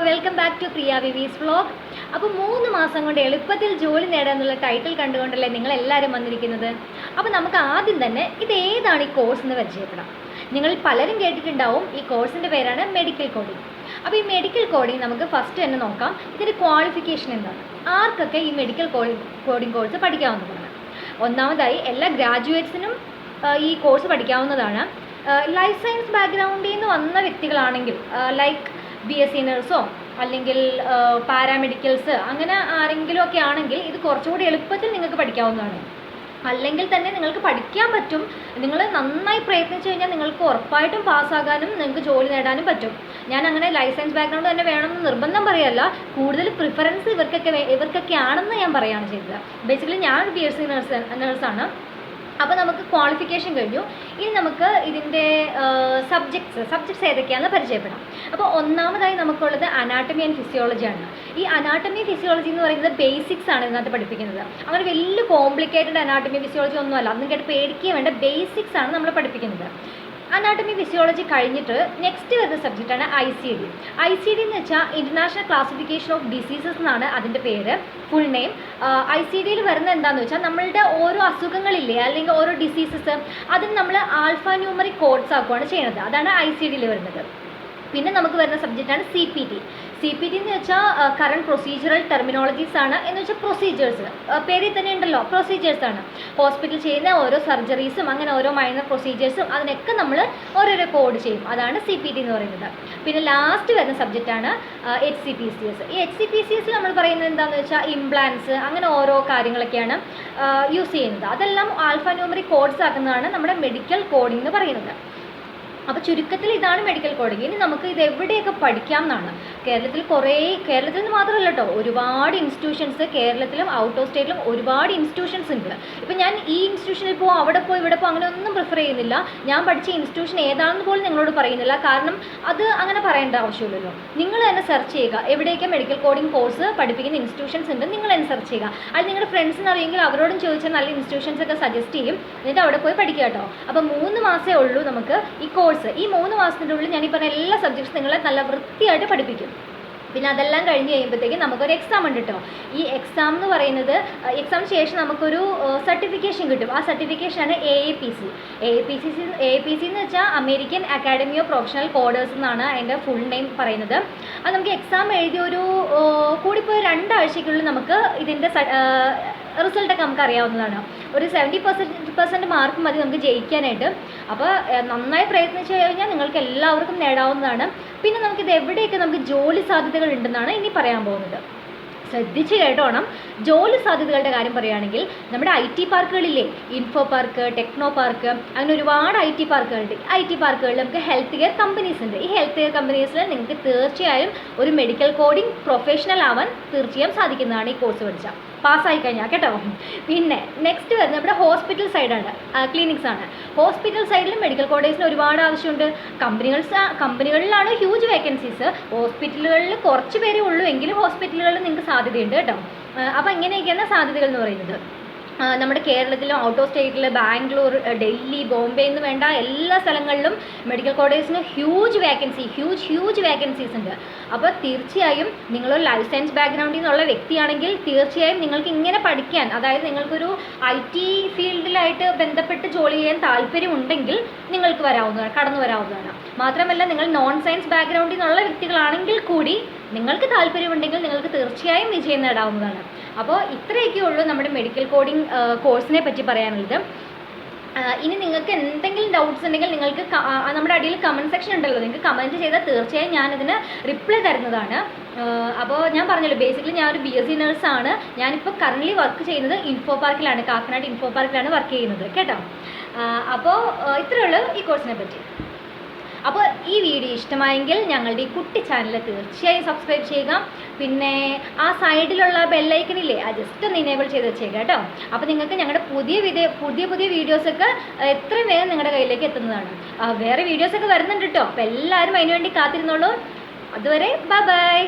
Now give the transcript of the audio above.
Welcome back to Priya വിവീസ് vlog. അപ്പോൾ 3 മാസം കൊണ്ട് എളുപ്പത്തിൽ ജോലി നേടാനുള്ള ടൈറ്റിൽ കണ്ടുകൊണ്ടല്ലേ നിങ്ങളെല്ലാവരും വന്നിരിക്കുന്നത്. അപ്പോൾ നമുക്ക് ആദ്യം തന്നെ ഇത് ഏതാണ് ഈ കോഴ്സ് എന്ന് പരിചയപ്പെടാം. നിങ്ങൾ പലരും കേട്ടിട്ടുണ്ടാവും, ഈ കോഴ്സിൻ്റെ പേരാണ് മെഡിക്കൽ കോഡിംഗ്. അപ്പോൾ ഈ മെഡിക്കൽ കോഡിംഗ് നമുക്ക് ഫസ്റ്റ് തന്നെ നോക്കാം, ഇതിൻ്റെ ക്വാളിഫിക്കേഷൻ എന്താണ്, ആർക്കൊക്കെ ഈ മെഡിക്കൽ കോഡിംഗ് കോഴ്സ് പഠിക്കാവുന്നതാണ്. ഒന്നാമതായി എല്ലാ ഗ്രാജുവേറ്റ്സിനും ഈ കോഴ്സ് പഠിക്കാവുന്നതാണ്. ലൈഫ് സയൻസ് ബാക്ക്ഗ്രൗണ്ടിൽ നിന്ന് വന്ന വ്യക്തികളാണെങ്കിൽ ലൈക്ക് BSc നഴ്സോ അല്ലെങ്കിൽ പാരാമെഡിക്കൽസ് അങ്ങനെ ആരെങ്കിലും ഒക്കെ ആണെങ്കിൽ ഇത് കുറച്ചുകൂടി എളുപ്പത്തിൽ നിങ്ങൾക്ക് പഠിക്കാവുന്നതാണ്. അല്ലെങ്കിൽ തന്നെ നിങ്ങൾക്ക് പഠിക്കാൻ പറ്റും. നിങ്ങൾ നന്നായി പ്രയത്നിച്ചു കഴിഞ്ഞാൽ നിങ്ങൾക്ക് ഉറപ്പായിട്ടും പാസ്സാകാനും നിങ്ങൾക്ക് ജോലി നേടാനും പറ്റും. ഞാൻ അങ്ങനെ ലൈഫ് സയൻസ് ബാക്ക്ഗ്രൗണ്ട് തന്നെ വേണമെന്ന് നിർബന്ധം പറയല്ല, കൂടുതൽ പ്രിഫറൻസ് ഇവർക്കൊക്കെ ആണെന്ന് ഞാൻ പറയുകയാണ് ചെയ്തത്. ബേസിക്കലി ഞാൻ BSc നഴ്സാണ്. അപ്പോൾ നമുക്ക് ക്വാളിഫിക്കേഷൻ കഴിഞ്ഞു. ഇനി നമുക്ക് ഇതിൻ്റെ സബ്ജക്ട്സ് ഏതൊക്കെയാണെന്ന് പരിചയപ്പെടാം. അപ്പോൾ ഒന്നാമതായി നമുക്കുള്ളത് അനാട്ടമി ആൻഡ് ഫിസിയോളജിയാണ്. ഈ അനാട്ടമി ഫിസിയോളജി എന്ന് പറയുന്നത് ബേസിക്സ് ആണ് ഇതിനകത്ത് പഠിപ്പിക്കുന്നത്. അങ്ങനെ വലിയ കോംപ്ലിക്കേറ്റഡ് അനാട്ടമി ഫിസിയോളജി ഒന്നുമല്ല, അതൊന്നും കേട്ട് പേടിക്കുക വേണ്ട, ബേസിക്സ് ആണ് നമ്മൾ പഠിപ്പിക്കുന്നത്. അനാട്ടമി ഫിസിയോളജി കഴിഞ്ഞിട്ട് നെക്സ്റ്റ് വരുന്ന സബ്ജക്റ്റാണ് ICD. ICD എന്ന് വെച്ചാൽ ഇൻ്റർനാഷണൽ ക്ലാസിഫിക്കേഷൻ ഓഫ് ഡിസീസസ് എന്നാണ് അതിൻ്റെ പേര്, ഫുൾ നെയിം. ICDയിൽ വരുന്ന എന്താണെന്ന് വെച്ചാൽ നമ്മളുടെ ഓരോ അസുഖങ്ങളില്ലേ അല്ലെങ്കിൽ ഓരോ ഡിസീസസ് അതിന് നമ്മൾ ആൽഫ ന്യൂമറിക് കോഡ്സ് ആക്കുകയാണ് ചെയ്യുന്നത്. അതാണ് ICDയിൽ വരുന്നത്. പിന്നെ നമുക്ക് വരുന്ന സബ്ജക്റ്റാണ് CPT. CPT എന്ന് വെച്ചാൽ കറണ്ട് പ്രൊസീജിയറൽ ടെർമിനോളജീസ് ആണ്. എന്ന് വെച്ചാൽ പ്രൊസീജിയേഴ്സ്, പേരിൽ തന്നെ ഉണ്ടല്ലോ, പ്രൊസീജിയേഴ്സ് ആണ്. ഹോസ്പിറ്റലിൽ ചെയ്യുന്ന ഓരോ സർജറീസും അങ്ങനെ ഓരോ മൈനർ പ്രൊസീജിയേഴ്സും അതിനൊക്കെ നമ്മൾ ഓരോരോ കോഡ് ചെയ്യും. അതാണ് CPT എന്ന് പറയുന്നത്. പിന്നെ ലാസ്റ്റ് വരുന്ന സബ്ജക്റ്റാണ് HCPCS. ഈ HCPCS നമ്മൾ പറയുന്നത് എന്താണെന്ന് വെച്ചാൽ ഇംപ്ലാൻസ് അങ്ങനെ ഓരോ കാര്യങ്ങളൊക്കെയാണ് യൂസ് ചെയ്യുന്നത്. അതെല്ലാം ആൽഫ ന്യൂമറിക് കോഡ്സ് ആക്കുന്നതാണ് നമ്മുടെ മെഡിക്കൽ കോഡിംഗ് എന്ന് പറയുന്നത്. അപ്പോൾ ചുരുക്കത്തിൽ ഇതാണ് മെഡിക്കൽ കോഡിംഗ്. ഇനി നമുക്ക് ഇത് എവിടെയൊക്കെ പഠിക്കാം എന്നാണ്. കേരളത്തിൽ നിന്ന് മാത്രമല്ല കേട്ടോ, ഒരുപാട് ഇൻസ്റ്റിറ്റ്യൂഷൻസ് കേരളത്തിലും ഔട്ട് ഓഫ് സ്റ്റേറ്റിലും ഒരുപാട് ഇൻസ്റ്റിറ്റ്യൂഷൻസ് ഉണ്ട്. ഇപ്പം ഞാൻ ഈ ഇൻസ്റ്റിറ്റ്യൂഷനിൽ പോകും അവിടെ പോയി ഇവിടെ പോകും അങ്ങനെ ഒന്നും പ്രിഫർ ചെയ്യുന്നില്ല. ഞാൻ പഠിച്ച ഇൻസ്റ്റിറ്റ്യൂഷൻ ഏതാണെന്ന് പോലും നിങ്ങളോട് പറയുന്നില്ല, കാരണം അത് അങ്ങനെ പറയേണ്ട ആവശ്യമില്ലല്ലോ. നിങ്ങൾ തന്നെ സെർച്ച് ചെയ്യുക, എവിടെയൊക്കെ മെഡിക്കൽ കോഡിംഗ് കോഴ്സ് പഠിപ്പിക്കുന്ന ഇൻസ്റ്റിറ്റ്യൂഷൻസ് ഉണ്ട് നിങ്ങൾ തന്നെ സെർച്ച് ചെയ്യുക. അത് നിങ്ങളുടെ ഫ്രണ്ട്സിന് അറിയെങ്കിൽ അവരോടും ചോദിച്ചാൽ നല്ല ഇൻസ്റ്റിറ്റ്യൂഷൻസ് ഒക്കെ സജസ്റ്റ് ചെയ്യും. എന്നിട്ട് അവിടെ പോയി പഠിക്കുക കേട്ടോ. അപ്പോൾ 3 മാസമേ ഉള്ളൂ നമുക്ക് ഈ കോഴ്സ്. ഈ 3 മാസത്തിൻ്റെ ഉള്ളിൽ ഞാൻ ഈ പറഞ്ഞ എല്ലാ സബ്ജക്ട്സും നിങ്ങളെ നല്ല വൃത്തിയായിട്ട് പഠിപ്പിക്കും. പിന്നെ അതെല്ലാം കഴിഞ്ഞ് കഴിയുമ്പോഴത്തേക്കും നമുക്കൊരു എക്സാം ഉണ്ട് കേട്ടോ. ഈ എക്സാം എന്ന് പറയുന്നത് എക്സാമിന് ശേഷം നമുക്കൊരു സർട്ടിഫിക്കേഷൻ കിട്ടും. ആ സർട്ടിഫിക്കേഷനാണ് AAPC. AAPC എന്ന് വെച്ചാൽ American academy of professional coders എന്നാണ് അതിൻ്റെ ഫുൾ നെയിം പറയുന്നത്. അത് നമുക്ക് എക്സാം എഴുതിയ ഒരു കൂടിപ്പോയി 2 ആഴ്ചയ്ക്കുള്ളിൽ നമുക്ക് ഇതിൻ്റെ റിസൾട്ടൊക്കെ നമുക്ക് അറിയാവുന്നതാണ്. ഒരു 70% മാർക്ക് മതി നമുക്ക് ജയിക്കാനായിട്ട്. അപ്പോൾ നന്നായി പ്രയത്നിച്ചു കഴിഞ്ഞാൽ നിങ്ങൾക്ക് എല്ലാവർക്കും നേടാവുന്നതാണ്. പിന്നെ നമുക്കിത് എവിടെയൊക്കെ നമുക്ക് ജോലി സാധ്യതകൾ ഉണ്ടെന്നാണ് ഇനി പറയാൻ പോകുന്നത്. ശ്രദ്ധിച്ച് കേട്ടോണം. ജോലി സാധ്യതകളുടെ കാര്യം പറയുകയാണെങ്കിൽ നമ്മുടെ IT പാർക്കുകളില്ലേ, ഇൻഫോ പാർക്ക്, ടെക്നോ പാർക്ക്, അങ്ങനെ ഒരുപാട് IT പാർക്കുകളുണ്ട്. IT പാർക്കുകളിൽ നമുക്ക് ഹെൽത്ത് കെയർ കമ്പനീസ് ഉണ്ട്. ഈ ഹെൽത്ത് കെയർ കമ്പനീസിൽ നിങ്ങൾക്ക് തീർച്ചയായും ഒരു മെഡിക്കൽ കോഡിംഗ് പ്രൊഫഷണൽ ആവാൻ തീർച്ചയായും സാധിക്കുന്നതാണ് ഈ കോഴ്സ് പഠിച്ചാൽ, പാസ്സായി കഴിഞ്ഞാൽ കേട്ടോ. പിന്നെ നെക്സ്റ്റ് വരുന്നത് നമ്മുടെ ഹോസ്പിറ്റൽ സൈഡാണ്, ക്ലിനിക്സ് ആണ്. ഹോസ്പിറ്റൽ സൈഡിൽ മെഡിക്കൽ കോഡേഴ്സിന് ഒരുപാട് ആവശ്യമുണ്ട്. കമ്പനികളിലാണ് ഹ്യൂജ് വേക്കൻസീസ്, ഹോസ്പിറ്റലുകളിൽ കുറച്ച് പേരേ ഉള്ളൂ, എങ്കിലും ഹോസ്പിറ്റലുകളിൽ നിങ്ങൾക്ക് സാധ്യതയുണ്ട് കേട്ടോ. അപ്പോൾ ഇങ്ങനെയൊക്കെയാണ് സാധ്യതകൾ എന്ന് പറയുന്നത്. നമ്മുടെ കേരളത്തിലും ഔട്ട് ഓഫ് സ്റ്റേറ്റിൽ ബാംഗ്ലൂർ, ഡൽഹി, ബോംബെ എന്ന് വേണ്ട എല്ലാ സ്ഥലങ്ങളിലും മെഡിക്കൽ കോളേജിന് ഹ്യൂജ് വേക്കൻസീസ് ഉണ്ട്. അപ്പോൾ തീർച്ചയായും നിങ്ങളൊരു ലൈഫ് സയൻസ് ബാക്ക്ഗ്രൗണ്ടിൽ നിന്നുള്ള വ്യക്തിയാണെങ്കിൽ തീർച്ചയായും നിങ്ങൾക്ക് ഇങ്ങനെ പഠിക്കാൻ, അതായത് നിങ്ങൾക്കൊരു IT ഫീൽഡിലായിട്ട് ബന്ധപ്പെട്ട് ജോലി ചെയ്യാൻ താല്പര്യമുണ്ടെങ്കിൽ നിങ്ങൾക്ക് കടന്നു വരാവുന്നതാണ്. മാത്രമല്ല നിങ്ങൾ നോൺ സയൻസ് ബാക്ക്ഗ്രൗണ്ടിൽ നിന്നുള്ള വ്യക്തികളാണെങ്കിൽ കൂടി നിങ്ങൾക്ക് താല്പര്യമുണ്ടെങ്കിൽ നിങ്ങൾക്ക് തീർച്ചയായും വിജയം നേടാവുന്നതാണ്. അപ്പോൾ ഇത്രയൊക്കെ ഉള്ളൂ നമ്മുടെ മെഡിക്കൽ കോഡിംഗ് കോഴ്സിനെ പറ്റി പറയാനുള്ളത്. ഇനി നിങ്ങൾക്ക് എന്തെങ്കിലും ഡൗട്ട്സ് ഉണ്ടെങ്കിൽ നിങ്ങൾക്ക് നമ്മുടെ അടിയിൽ കമൻറ്റ് സെക്ഷൻ ഉണ്ടല്ലോ, നിങ്ങൾക്ക് കമൻറ്റ് ചെയ്താൽ തീർച്ചയായും ഞാനിതിന് റിപ്ലൈ തരുന്നതാണ്. അപ്പോൾ ഞാൻ പറഞ്ഞല്ലോ, ബേസിക്കലി ഞാനൊരു BSc നഴ്സാണ്. ഞാനിപ്പോൾ കറൻ്റ്ലി വർക്ക് ചെയ്യുന്നത് ഇൻഫോ പാർക്കിലാണ്, കാക്കനാട് ഇൻഫോ പാർക്കിലാണ് വർക്ക് ചെയ്യുന്നത് കേട്ടോ. അപ്പോൾ ഇത്രയേ ഉള്ളൂ ഈ കോഴ്സിനെ പറ്റി. അപ്പോൾ ഈ വീഡിയോ ഇഷ്ടമായെങ്കിൽ ഞങ്ങളുടെ ഈ കുട്ടി ചാനൽ തീർച്ചയായും സബ്സ്ക്രൈബ് ചെയ്യുക. പിന്നെ ആ സൈഡിലുള്ള ബെല്ലൈക്കണില്ലേ, അത് ജസ്റ്റ് ഒന്ന് ഇനേബിൾ ചെയ്ത് വെച്ചേക്കുക കേട്ടോ. അപ്പോൾ നിങ്ങൾക്ക് ഞങ്ങളുടെ പുതിയ വീഡിയോസൊക്കെ എത്രയും വേഗം നിങ്ങളുടെ കയ്യിലേക്ക് എത്തുന്നതാണ്. വേറെ വീഡിയോസൊക്കെ വരുന്നുണ്ട് കേട്ടോ. അപ്പോൾ എല്ലാവരും അതിന് വേണ്ടി കാത്തിരുന്നോളൂ. അതുവരെ ബൈ.